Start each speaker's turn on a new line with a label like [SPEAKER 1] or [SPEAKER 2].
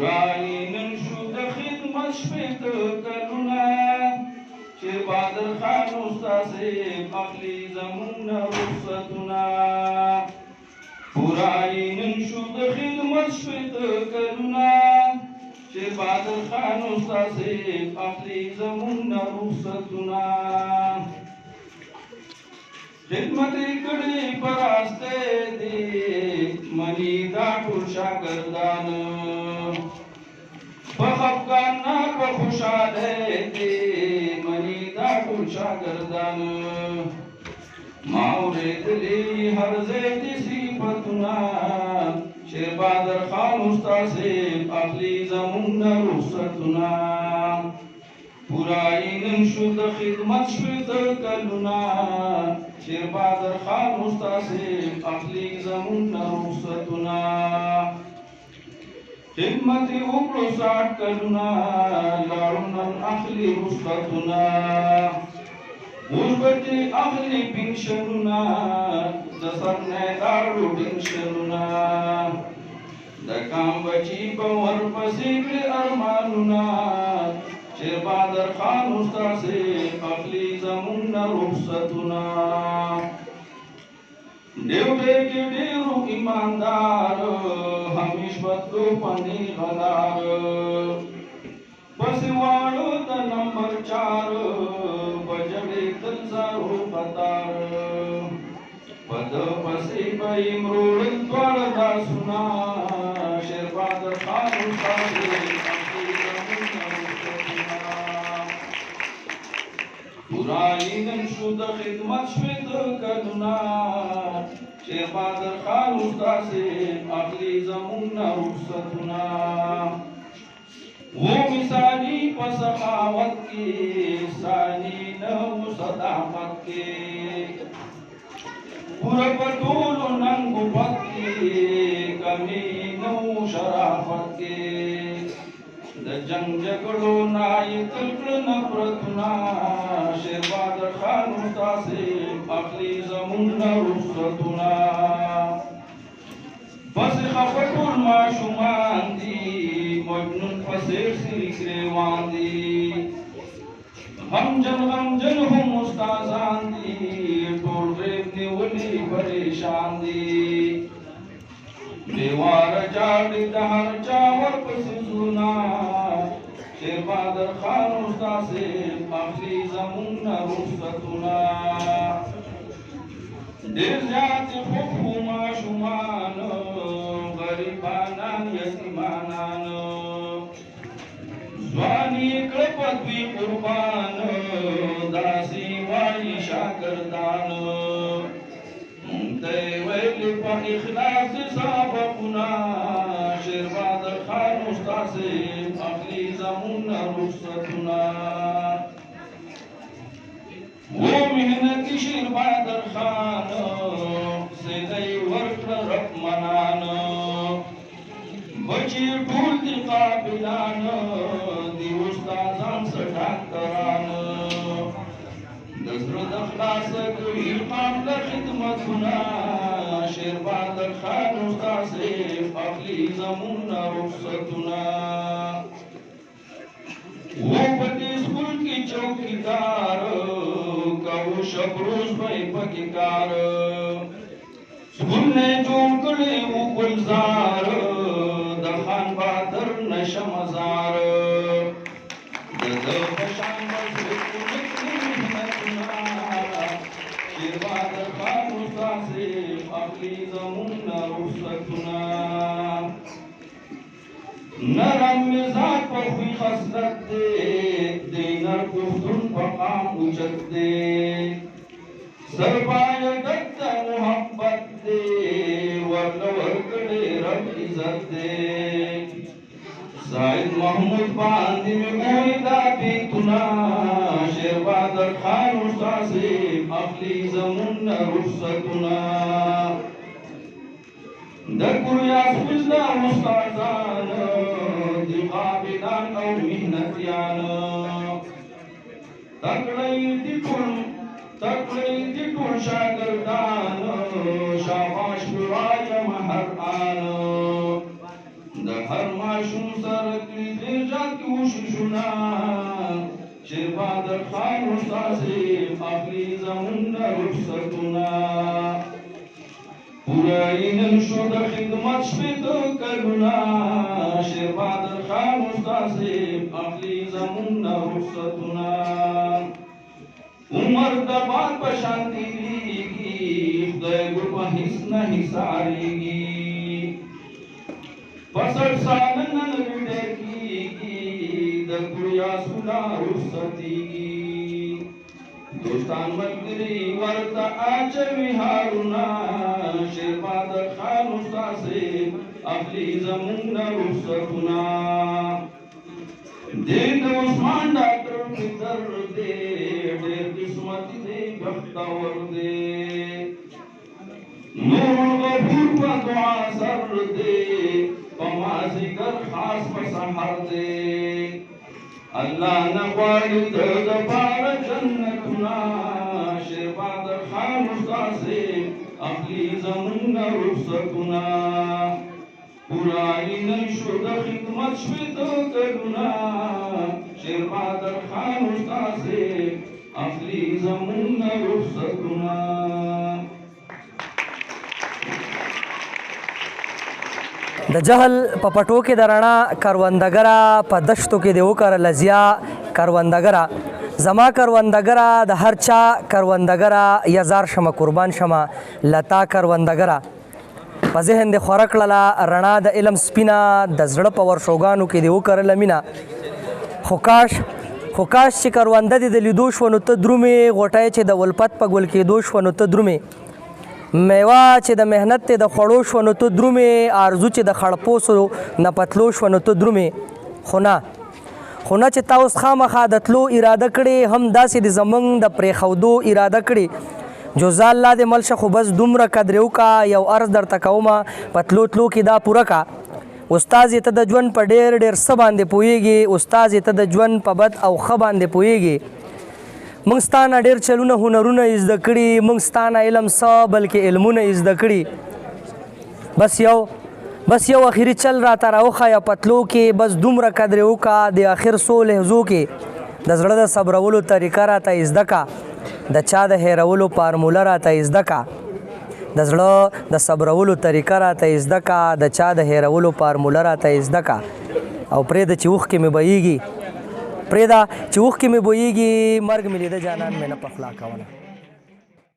[SPEAKER 1] پورای نن شو د خدمت شپېته کلونه چې بادر خان استاسې اخلي زموږ نه رخصتونه پورای نن شو د خدمت شپېته کلونه چې بادر خان استاسې اخلي زموږ نه رخصتونه خدمت کړي پراسته دي منی دا ټول شاګردان په خفګان نه په خوشاله دي منی دا ټول شاګردان ما اورېدلي هر ځای دي صفتونه چې بادر خان استاسې اخلي زموږ نه رخصتونه پورای نن شو د خدمت شپېته کلونه شیر بادر خان استاسې اخلي زموږ نه رخصتونه خدمت یې وکړو 60 کلونه لاړو نن اخلي رخصتونه اوس به چې اخلي پنشنونه د سر نه لاړو ټینشنونه د کام بچي به ورپسې کړي ارمانونه شیر بادر خان استاسې اخلي زموږ نه رخصتونه ډیوټۍ کې ډېرو ایماندار همیش بدلو پنې غدار پسې واړو د نمبر 4 بجړې تل زارو قطار پد پسې به یې مروړل دواړه لاسونه شیر بادر خان استاسې پورای نن شو د خدمت شپېته کلونه شیر بادر خان استاسې اخلي زموږ نه رخصتونه و مثالي په سخاوت کې ثاني نه و صداقت کې پوره په ټولو ننګو پت کې کمې نه و شرافت کې د جنگ جګړو نه یې تل کړه نفرتونه شیر بادر خان استاسې اخلي زموږ نه رخصتونه پسې خفه ټول ماشومان دي مجنون پسې سري ګریوان دي غمجن هم استادان دي ټول غیب نیولي پریشان دي دیوار جاړي د هر چا ورپسې زړونه شیر بادر خان استاسې اخلي زموږ نه رخصتونه ډېر زیات خوف و ماشومان غریبانان یتیمانان ځواني کړه په دوی قربان داسې وایي شاګردان ته ویلې په اخلاص سبقونه شیر بادر خان استاسې اخلي زموږ نه رخصتونه و محنتي شیر بادر خان سیدی ورکړه رب منان بچي ټول دي قابلان دي استادان څه ډاکټران د زړه د خلاص کوي پام د خدمتونه شیر بادر خان استاسې اخلي زموږ نه رخصتونه و په دې سکول کې چوکیدار کوو شب روز به یې پکې کار سکول نه جوړ کړی و ګلزار د خان بادر نشه مزار د ده په شان شیر بادر خان استاسې اخلي زموږ نه رخصتونه نرم مزاج په خوی خصلت دی د نر پښتون په قام اوچت دی سرپایګت د محبت دی ورله ورکړې رب عزت دی سید محمود باندې مې ګورې دا بیتونه شیر بادر خان استاسې اخلي زموږ نه رخصتونه د ګویا سپېڅلا استادان دي قابلان او محنتیان تکړه دي ټول شاګردان شاباش وایم هر آن د هر ماشوم سره کړي ډېر جات کې وشوشونه شیر بهادر خان استازي اخلي زمونږ نه رخصتونه پوره یې نن شو د خدمت شپېته کلونه شیر بهادر خان استازي اخلي زمونږ نه رخصتونه عمر د باد په شان تېرېږي خدای ګل په هېڅ نه حسارېږي 65 ساله نن ډېر کېږي د ګویا سوله رخصتېږي دوستان ملګري ورته اچوي هارونه شیر بهادر خان استازي اخلي زمونږ نه رخصتونه دې د عثمان ډاکټر فکر دی ډېر قسمتي دی بختور دی نور الغفور په دعا سر دی په مازدیګر خاص په سحر دی الله نه غواړي د دپاره جنتونه شیر بهادر خان استازي اخلي زمونږ نه رخصتونه پوره یې نن شو د خدمت شپېته کلونه شیر بهادر خان استازي اخلي زمونږ نه رخصتونه
[SPEAKER 2] د جهل په پټو کې د رڼا کروندګره په دشتو کې د وکرله ضیا کروندګره زما کروندګره د هر چا کروندګره یزار شمه قربان شمه لتا کروندګره په ذهن د خوره کړله رڼا د علم سپینه د زړه په ورشوګانو کې د وکرله مینه خو کاش چې کرونده دې د لیدو شوه نو ته درومې غوټۍ چې د ولپت په ګل کېدو شوه نو ته درومې میوه چې د محنت ته د خوړو شوه نو ته درومې آرزو چې د خړپوسو نه پتلو شوه نو ته درومې خو نه چې تا اوس خامخا د تلو اراده کړې هم داسې د زمونږ د پرېښودو اراده کړې جوزا الله دې مل شه خو بس دومره قدرې وکړه یو عرض درته کومه په تلو کې دا پوره کا استاد یې ته د ژوند په ډېر څه باندې پوهېږي استاد یې ته د ژوند په بد او ښه باندې پوهېږي موږ ستا نه ډېر چلونه هنرونه یې زده کړي موږ ستا نه علم څه بلکې علمونه یې زده کړي بس یو اخري چل راته راوښایه په تلو کې بس دومره قدرې وکړه د اخر څو لحظو کې د زړه د صبرولو طریقه راته یې زده کړه د چا د هېرولو فارموله راته یې زده کړه د زړه د صبرولو طریقه راته یې زده کړه د چا د هېرولو فارموله راته یې زده کړه او پرېږده چې اوښکې مې بهیږي مرګ مې لیده جانان مې نه پخلا کوله